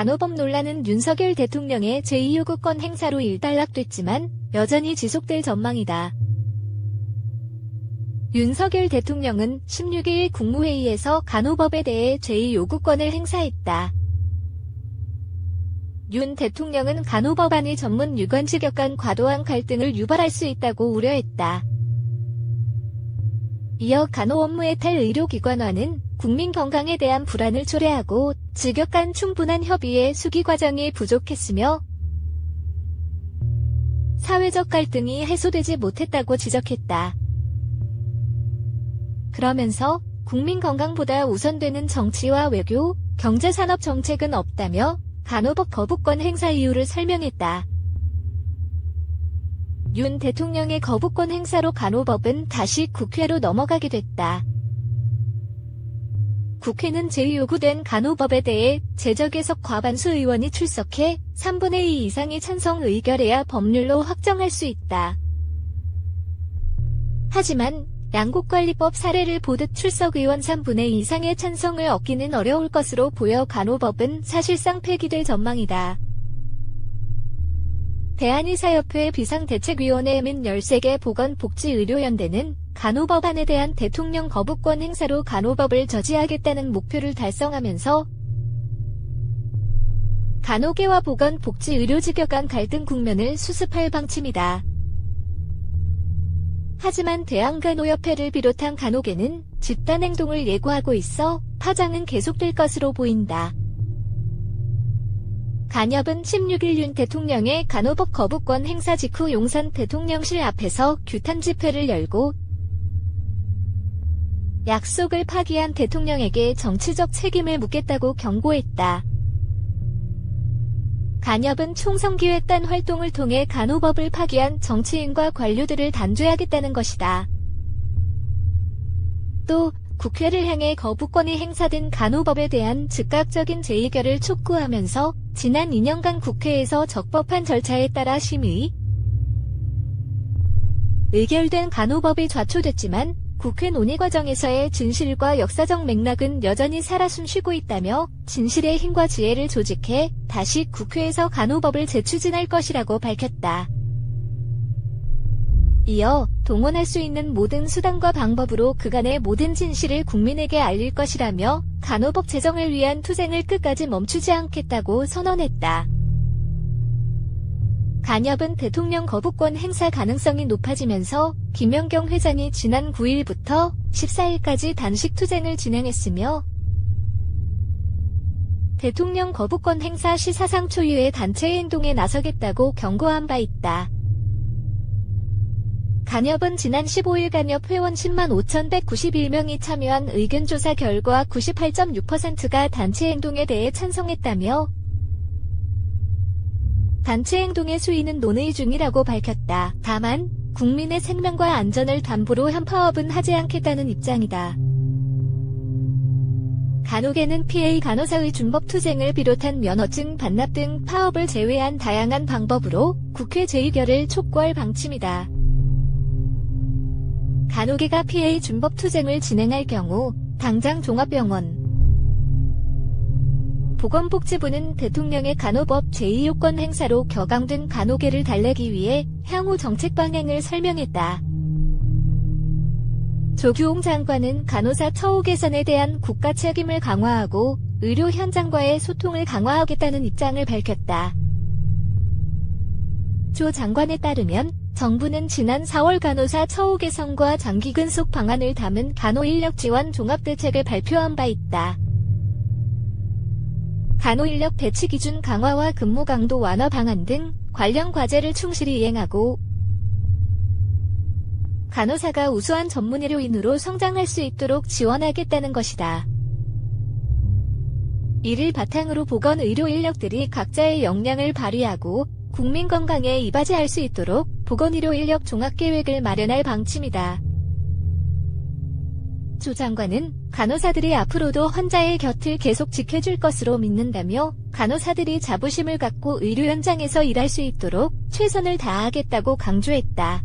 간호법 논란은 윤석열 대통령의 제2요구권 행사로 일단락됐지만 여전히 지속될 전망이다. 윤석열 대통령은 16일 국무회의에서 간호법에 대해 제2요구권을 행사했다. 윤 대통령은 간호법안이 전문 유관직역 간 과도한 갈등을 유발할 수 있다고 우려했다. 이어 간호 업무의 탈의료기관화는 국민 건강에 대한 불안을 초래하고 직역 간 충분한 협의의 수기 과정이 부족했으며 사회적 갈등이 해소되지 못했다고 지적했다. 그러면서 국민 건강보다 우선되는 정치와 외교, 경제산업 정책은 없다며 간호법 거부권 행사 이유를 설명했다. 윤 대통령의 거부권 행사로 간호법은 다시 국회로 넘어가게 됐다. 국회는 제2요구된 간호법에 대해 재적외석 과반수 의원이 출석해 3분의 2 이상이 찬성 의결해야 법률로 확정할 수 있다. 하지만 양국관리법 사례를 보듯 출석 의원 3분의 2 이상의 찬성을 얻기는 어려울 것으로 보여 간호법은 사실상 폐기될 전망이다. 대한의사협회 비상대책위원회 및 13개 보건복지의료연대는 간호법안에 대한 대통령 거부권 행사로 간호법을 저지하겠다는 목표를 달성하면서 간호계와 보건복지의료직역 간 갈등 국면을 수습할 방침이다. 하지만 대한간호협회를 비롯한 간호계는 집단행동을 예고하고 있어 파장은 계속될 것으로 보인다. 간협은 16일 윤 대통령의 간호법 거부권 행사 직후 용산 대통령실 앞에서 규탄 집회를 열고 약속을 파기한 대통령에게 정치적 책임을 묻겠다고 경고했다. 간협은 총선기획단 활동을 통해 간호법을 파기한 정치인과 관료들을 단죄하겠다는 것이다. 또 국회를 향해 거부권이 행사된 간호법에 대한 즉각적인 재의결을 촉구하면서 지난 2년간 국회에서 적법한 절차에 따라 심의, 의결된 간호법이 좌초됐지만 국회 논의 과정에서의 진실과 역사적 맥락은 여전히 살아 숨쉬고 있다며 진실의 힘과 지혜를 조직해 다시 국회에서 간호법을 재추진할 것이라고 밝혔다. 이어 동원할 수 있는 모든 수단과 방법으로 그간의 모든 진실을 국민에게 알릴 것이라며 간호법 제정을 위한 투쟁을 끝까지 멈추지 않겠다고 선언했다. 간협은 대통령 거부권 행사 가능성이 높아지면서 김연경 회장이 지난 9일부터 14일까지 단식 투쟁을 진행했으며 대통령 거부권 행사 시 사상 초유의 단체 행동에 나서겠다고 경고한 바 있다. 간협은 지난 15일 간협 회원 10만 5,191명이 참여한 의견조사 결과 98.6%가 단체 행동에 대해 찬성했다며 단체 행동의 수위는 논의 중이라고 밝혔다. 다만 국민의 생명과 안전을 담보로 한 파업은 하지 않겠다는 입장이다. 간호계는 PA 간호사의 준법 투쟁을 비롯한 면허증 반납 등 파업을 제외한 다양한 방법으로 국회 재의결을 촉구할 방침이다. 간호계가 PA 준법 투쟁을 진행할 경우 당장 종합병원, 보건복지부는 대통령의 간호법 제2요권 행사로 격앙된 간호계를 달래기 위해 향후 정책 방향을 설명했다. 조규홍 장관은 간호사 처우 개선에 대한 국가 책임을 강화하고 의료 현장과의 소통을 강화하겠다는 입장을 밝혔다. 조 장관에 따르면 정부는 지난 4월 간호사 처우 개선과 장기 근속 방안을 담은 간호인력 지원 종합대책을 발표한 바 있다. 간호인력 배치 기준 강화와 근무 강도 완화 방안 등 관련 과제를 충실히 이행하고 간호사가 우수한 전문의료인으로 성장할 수 있도록 지원하겠다는 것이다. 이를 바탕으로 보건의료 인력들이 각자의 역량을 발휘하고 국민 건강에 이바지할 수 있도록 보건의료 인력 종합계획을 마련할 방침이다. 조 장관은 간호사들이 앞으로도 환자의 곁을 계속 지켜줄 것으로 믿는다며 간호사들이 자부심을 갖고 의료 현장에서 일할 수 있도록 최선을 다하겠다고 강조했다.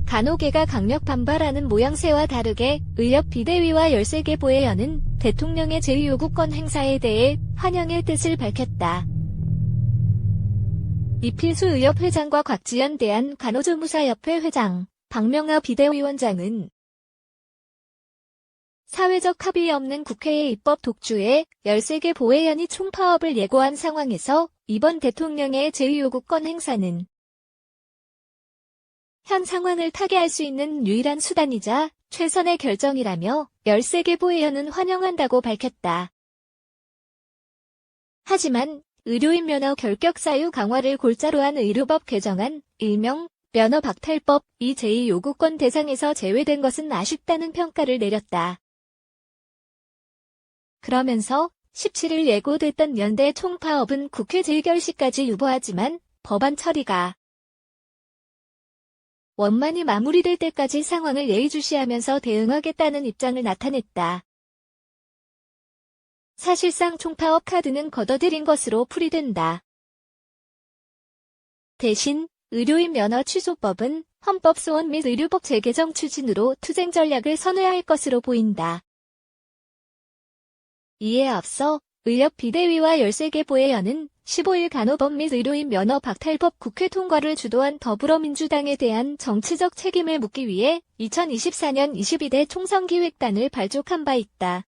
간호계가 강력 반발하는 모양새와 다르게 의협 비대위와 13개 보혜연은 대통령의 제2요구권 행사에 대해 환영의 뜻을 밝혔다. 이필수 의협 회장과 곽지연 대한간호조무사협회 회장, 박명하 비대위원장은 사회적 합의 없는 국회의 입법 독주에 13개 보혜연이 총파업을 예고한 상황에서 이번 대통령의 제2요구권 행사는 현 상황을 타개할 수 있는 유일한 수단이자 최선의 결정이라며 13개 보혜연은 환영한다고 밝혔다. 하지만 의료인 면허 결격 사유 강화를 골자로 한 의료법 개정안, 일명 면허 박탈법, 이 제2요구권 대상에서 제외된 것은 아쉽다는 평가를 내렸다. 그러면서 17일 예고됐던 연대 총파업은 국회 질결시까지 유보하지만 법안 처리가 원만히 마무리될 때까지 상황을 예의주시하면서 대응하겠다는 입장을 나타냈다. 사실상 총파업 카드는 걷어들인 것으로 풀이된다. 대신 의료인 면허 취소법은 헌법 소원 및 의료법 재개정 추진으로 투쟁 전략을 선회할 것으로 보인다. 이에 앞서 의협 비대위와 13개 보혜연은 15일 간호법 및 의료인 면허 박탈법 국회 통과를 주도한 더불어민주당에 대한 정치적 책임을 묻기 위해 2024년 22대 총선기획단을 발족한 바 있다.